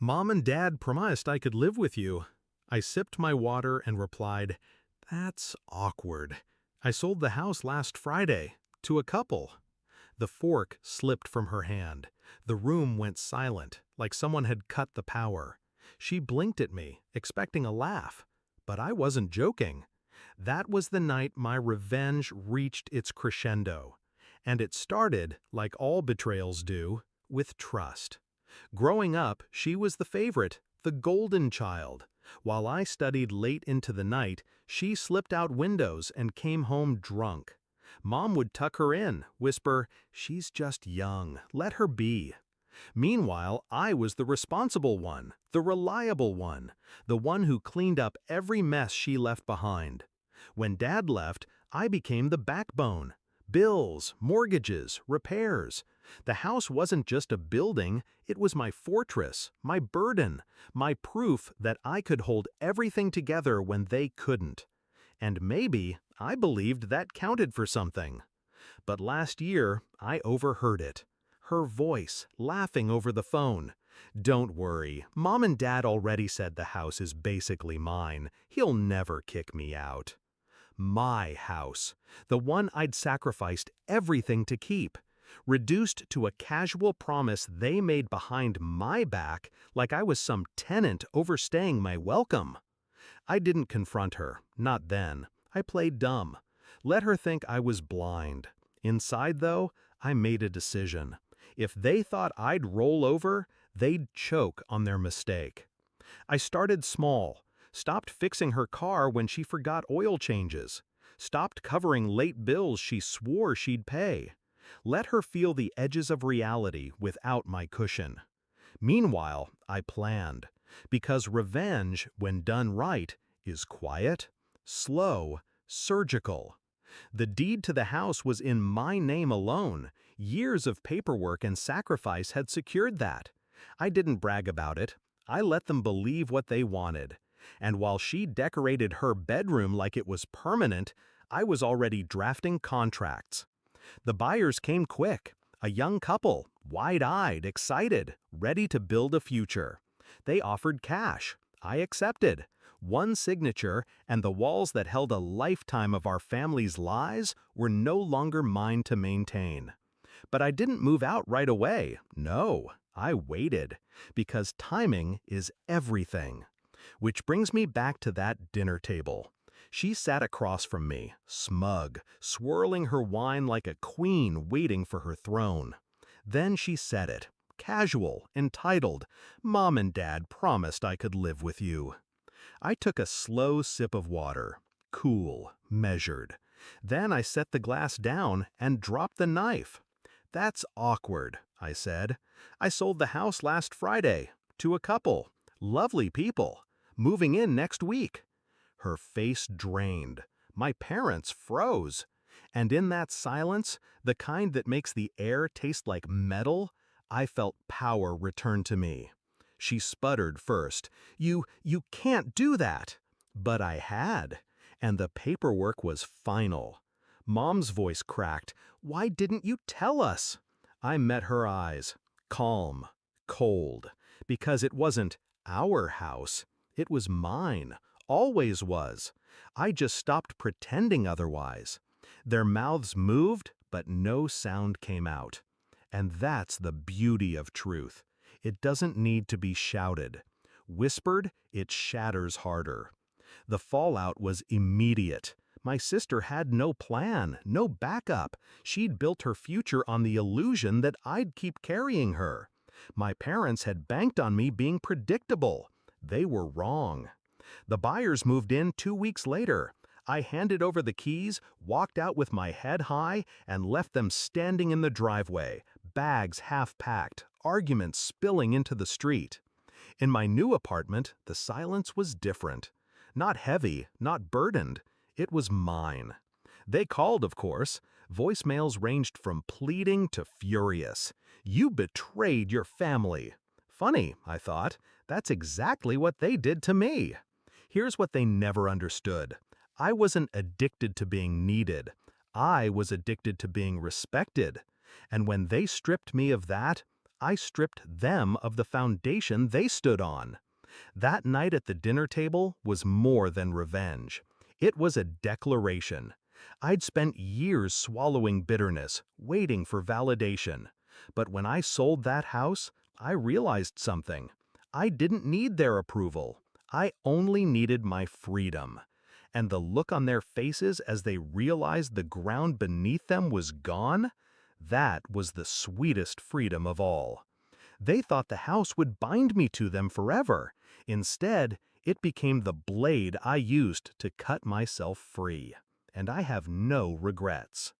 Mom and Dad promised I could live with you. I sipped my water and replied, That's awkward. I sold the house last Friday, to a couple. The fork slipped from her hand. The room went silent, like someone had cut the power. She blinked at me, expecting a laugh. But I wasn't joking. That was the night my revenge reached its crescendo. And it started, like all betrayals do, with trust. Growing up, she was the favorite, the golden child. While I studied late into the night, she slipped out windows and came home drunk. Mom would tuck her in, whisper, "She's just young, let her be." Meanwhile, I was the responsible one, the reliable one, the one who cleaned up every mess she left behind. When Dad left, I became the backbone. Bills, mortgages, repairs. The house wasn't just a building, it was my fortress, my burden, my proof that I could hold everything together when they couldn't. And maybe I believed that counted for something. But last year, I overheard it. Her voice, laughing over the phone. "Don't worry, Mom and Dad already said the house is basically mine. He'll never kick me out." My house, the one I'd sacrificed everything to keep, reduced to a casual promise they made behind my back like I was some tenant overstaying my welcome. I didn't confront her, not then. I played dumb. Let her think I was blind. Inside, though, I made a decision. If they thought I'd roll over, they'd choke on their mistake. I started small, stopped fixing her car when she forgot oil changes, stopped covering late bills she swore she'd pay. Let her feel the edges of reality without my cushion. Meanwhile, I planned, because revenge, when done right, is quiet, slow, surgical. The deed to the house was in my name alone. Years of paperwork and sacrifice had secured that. I didn't brag about it. I let them believe what they wanted. And while she decorated her bedroom like it was permanent, I was already drafting contracts. The buyers came quick, a young couple, wide-eyed, excited, ready to build a future. They offered cash. I accepted. One signature, and the walls that held a lifetime of our family's lies were no longer mine to maintain. But I didn't move out right away. No, I waited, because timing is everything. Which brings me back to that dinner table. She sat across from me, smug, swirling her wine like a queen waiting for her throne. Then she said it, casual, entitled, "Mom and Dad promised I could live with you." I took a slow sip of water, cool, measured. Then I set the glass down and dropped the knife. "That's awkward," I said. "I sold the house last Friday, to a couple, lovely people, moving in next week." Her face drained. My parents froze. And in that silence, the kind that makes the air taste like metal, I felt power return to me. She sputtered first, You can't do that." But I had, and the paperwork was final. Mom's voice cracked, "Why didn't you tell us?" I met her eyes, calm, cold, because it wasn't our house, it was mine, always was. I just stopped pretending otherwise. Their mouths moved, but no sound came out. And that's the beauty of truth. It doesn't need to be shouted. Whispered, it shatters harder. The fallout was immediate. My sister had no plan, no backup. She'd built her future on the illusion that I'd keep carrying her. My parents had banked on me being predictable. They were wrong. The buyers moved in 2 weeks later. I handed over the keys, walked out with my head high, and left them standing in the driveway, bags half packed, arguments spilling into the street. In my new apartment, the silence was different. Not heavy, not burdened. It was mine. They called, of course. Voicemails ranged from pleading to furious. "You betrayed your family." Funny, I thought. That's exactly what they did to me. Here's what they never understood. I wasn't addicted to being needed. I was addicted to being respected. And when they stripped me of that, I stripped them of the foundation they stood on. That night at the dinner table was more than revenge. It was a declaration. I'd spent years swallowing bitterness, waiting for validation. But when I sold that house, I realized something. I didn't need their approval. I only needed my freedom. And the look on their faces as they realized the ground beneath them was gone, that was the sweetest freedom of all. They thought the house would bind me to them forever. Instead, it became the blade I used to cut myself free. And I have no regrets.